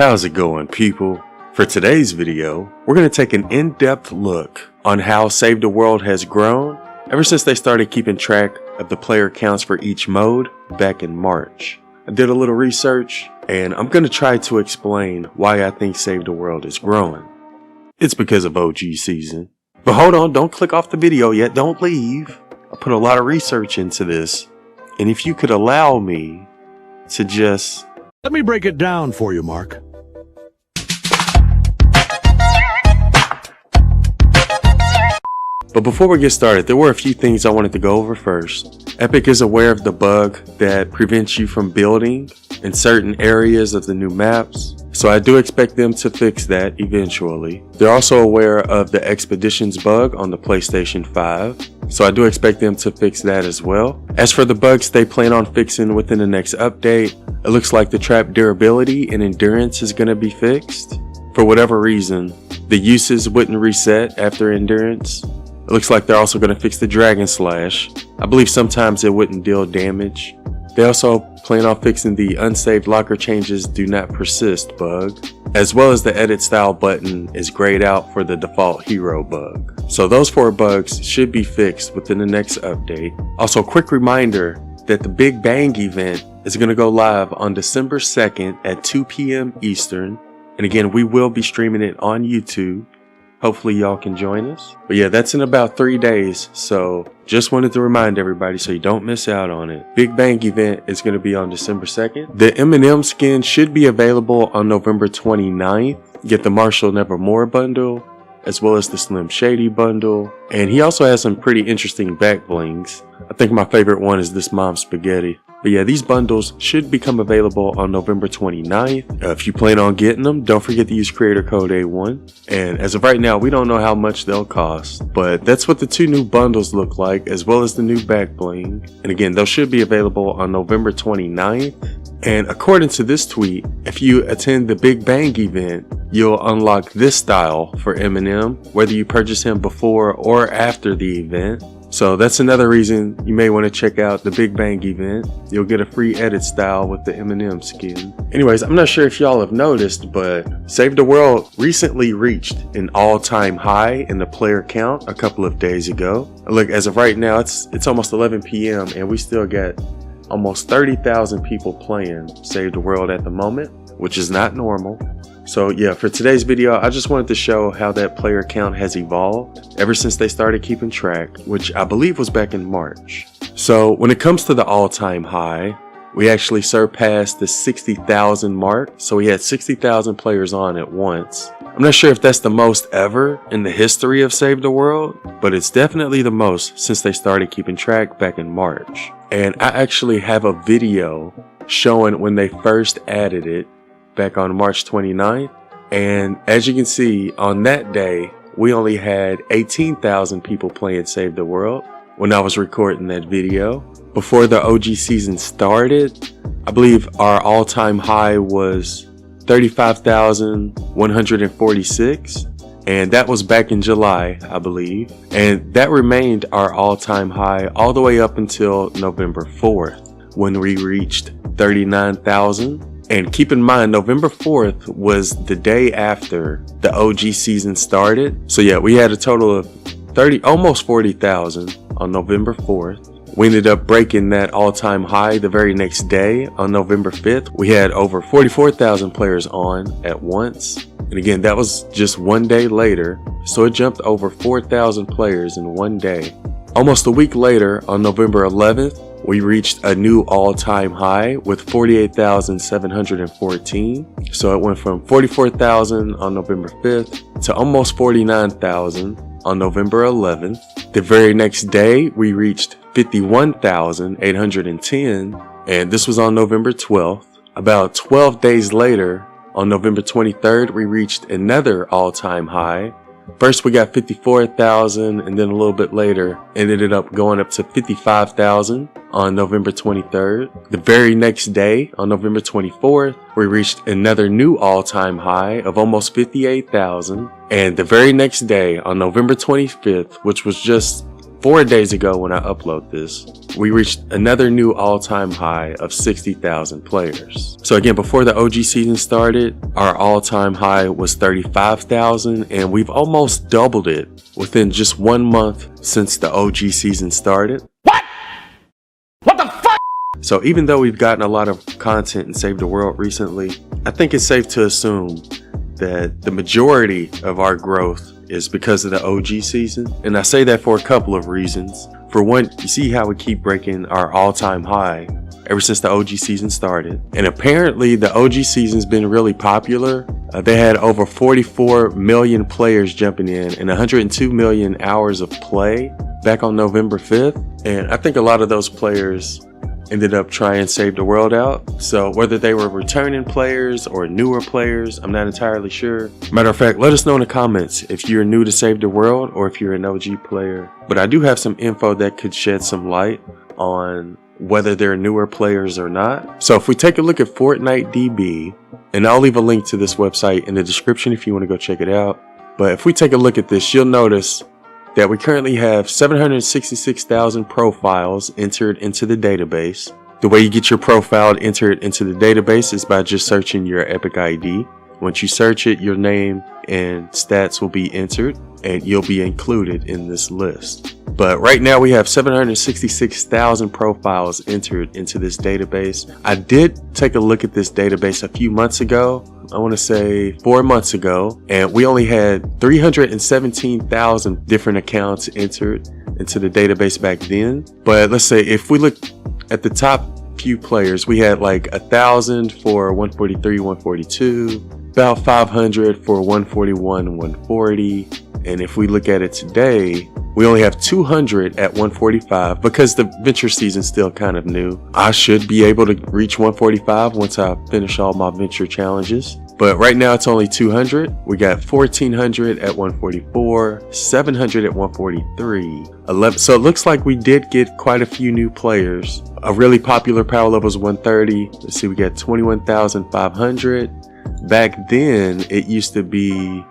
How's it going, people? For today's video, we're going to take an in-depth look on how Save the World has grown ever since they started keeping track of the player counts for each mode back in March. I did a little research and I'm going to try to explain why I think Save the World is growing. It's because of OG season. But hold on, don't click off the video yet, don't leave. I put a lot of research into this, and if you could allow me to just... Let me break it down for you, Mark. But before we get started, there were a few things I wanted to go over first. Epic is aware of the bug that prevents you from building in certain areas of the new maps, so I do expect them to fix that eventually. They're also aware of the expeditions bug on the PlayStation 5, so I do expect them to fix that as well. As for the bugs they plan on fixing within the next update, it looks like the trap durability and endurance is going to be fixed. For whatever reason, the uses wouldn't reset after endurance. It looks like they're also going to fix the Dragon Slash. I believe sometimes it wouldn't deal damage. They also plan on fixing the unsaved locker changes do not persist bug, as well as the edit style button is grayed out for the default hero bug. So those 4 bugs should be fixed within the next update. Also, quick reminder that the Big Bang event is going to go live on December 2nd at 2 p.m. Eastern. And again, we will be streaming it on YouTube. Hopefully y'all can join us. But yeah, that's in about 3 days. So just wanted to remind everybody so you don't miss out on it. Big Bang event is going to be on December 2nd. The M&M skin should be available on November 29th. Get the Marshall Nevermore bundle, as well as the Slim Shady bundle. And he also has some pretty interesting back blings. I think my favorite one is this Mom Spaghetti. But yeah, these bundles should become available on November 29th. If you plan on getting them, don't forget to use creator code A1. And as of right now, we don't know how much they'll cost, but that's what the 2 new bundles look like, as well as the new back bling. And again, those should be available on November 29th. And according to this tweet, if you attend the Big Bang event, you'll unlock this style for Eminem, whether you purchase him before or after the event. So that's another reason you may want to check out the Big Bang event. You'll get a free edit style with the Eminem skin. Anyways, I'm not sure if y'all have noticed, but Save the World recently reached an all-time high in the player count a couple of days ago. Look, as of right now, it's almost 11 p.m. and we still got almost 30,000 people playing Save the World at the moment, which is not normal. So yeah, for today's video, I just wanted to show how that player count has evolved ever since they started keeping track, which I believe was back in March. So when it comes to the all-time high, we actually surpassed the 60,000 mark. So we had 60,000 players on at once. I'm not sure if that's the most ever in the history of Save the World, but it's definitely the most since they started keeping track back in March. And I actually have a video showing when they first added it back on March 29th, and as you can see, on that day we only had 18,000 people playing Save the World when I was recording that video. Before the OG season started, I believe our all-time high was 35,146, and that was back in July, I believe, and that remained our all-time high all the way up until November 4th when we reached 39,000. And keep in mind, November 4th was the day after the OG season started. So yeah, we had a total of almost 40,000 on November 4th. We ended up breaking that all-time high the very next day on November 5th. We had over 44,000 players on at once. And again, that was just one day later. So it jumped over 4,000 players in one day. Almost a week later, on November 11th, we reached a new all-time high with 48,714. So it went from 44,000 on November 5th to almost 49,000 on November 11th. The very next day, we reached 51,810, and this was on November 12th. About 12 days later, on November 23rd, we reached another all-time high. First we got 54,000, and then a little bit later it ended up going up to 55,000 on November 23rd. The very next day, on November 24th, we reached another new all-time high of almost 58,000. And the very next day, on November 25th, which was just 4 days ago when I upload this, we reached another new all-time high of 60,000 players. So again, before the OG season started, our all-time high was 35,000, and we've almost doubled it within just 1 month since the OG season started. What the fuck? So even though we've gotten a lot of content in Save the World recently, I think it's safe to assume that the majority of our growth is because of the OG season. And I say that for a couple of reasons. For one, you see how we keep breaking our all-time high ever since the OG season started. And apparently the OG season's been really popular. They had over 44 million players jumping in and 102 million hours of play back on November 5th. And I think a lot of those players ended up trying Save the World out. So whether they were returning players or newer players, I'm not entirely sure. Matter of fact, let us know in the comments if you're new to Save the World or if you're an OG player. But I do have some info that could shed some light on whether they're newer players or not. So if we take a look at Fortnite DB, and I'll leave a link to this website in the description if you want to go check it out. But if we take a look at this, you'll notice that we currently have 766,000 profiles entered into the database. The way you get your profile entered into the database is by just searching your Epic ID. Once you search it, your name and stats will be entered and you'll be included in this list. But right now we have 766,000 profiles entered into this database. I did take a look at this database a few months ago. I want to say 4 months ago, and we only had 317,000 different accounts entered into the database back then. But let's say if we look at the top few players, we had like 1,000 for 143, 142, about 500 for 141, 140. And if we look at it today, we only have 200 at 145 because the venture season's still kind of new. I should be able to reach 145 once I finish all my venture challenges. But right now it's only 200. We got 1,400 at 144, 700 at 143, 11. So it looks like we did get quite a few new players. A really popular power level is 130. Let's see, we got 21,500. Back then it used to be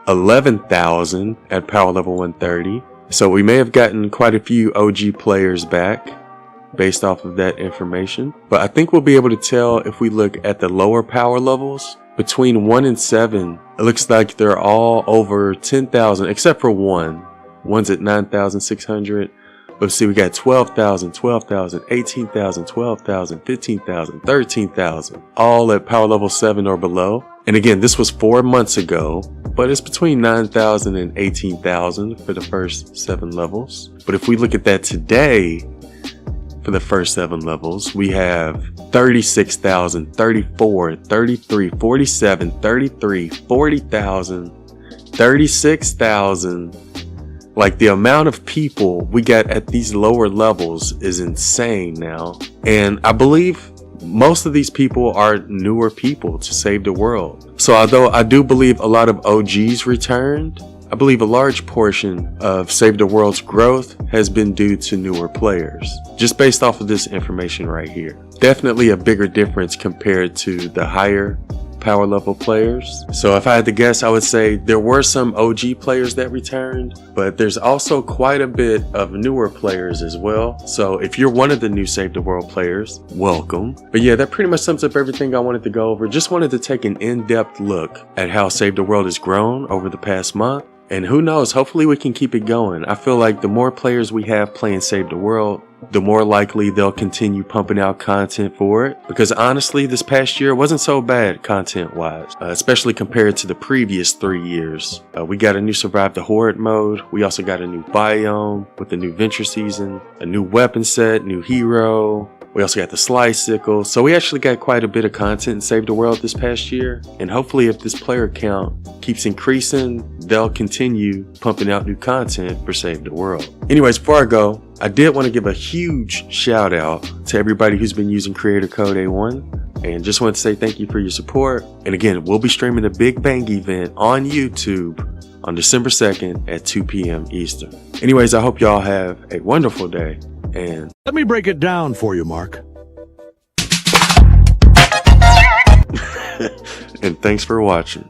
11,000 at power level 130. So we may have gotten quite a few OG players back based off of that information. But I think we'll be able to tell if we look at the lower power levels. Between 1 and 7, it looks like they're all over 10,000 except for one. One's at 9,600. Let's see, we got 12,000, 12,000, 18,000, 12,000, 15,000, 13,000, all at power level 7 or below. And again, this was 4 months ago, but it's between 9,000 and 18,000 for the first 7 levels. But if we look at that today, for the first 7 levels, we have 36,000, 34, 33, 47, 33, 40,000, 36,000. Like, the amount of people we get at these lower levels is insane now. And I believe most of these people are newer people to Save the World. So although I do believe a lot of OGs returned, I believe a large portion of Save the World's growth has been due to newer players, just based off of this information right here. Definitely a bigger difference compared to the higher power level players. So if I had to guess, I would say there were some OG players that returned, but there's also quite a bit of newer players as well. So if you're one of the new Save the World players, welcome. But yeah, that pretty much sums up everything I wanted to go over. Just wanted to take an in-depth look at how Save the World has grown over the past month. And who knows, hopefully we can keep it going. I feel like the more players we have playing Save the World, the more likely they'll continue pumping out content for it. Because honestly, this past year wasn't so bad content-wise, especially compared to the previous 3 years. We got a new Survive the Horde mode. We also got a new biome with a new venture season, a new weapon set, new hero. We also got the Slice Sickle. So we actually got quite a bit of content in Save the World this past year. And hopefully if this player count keeps increasing, they'll continue pumping out new content for Save the World. Anyways, before I go, I did want to give a huge shout out to everybody who's been using creator code A1. And just want to say thank you for your support. And again, we'll be streaming the Big Bang event on YouTube on December 2nd at 2 p.m. Eastern. Anyways, I hope y'all have a wonderful day. And Let me break it down for you, Mark. and thanks for watching.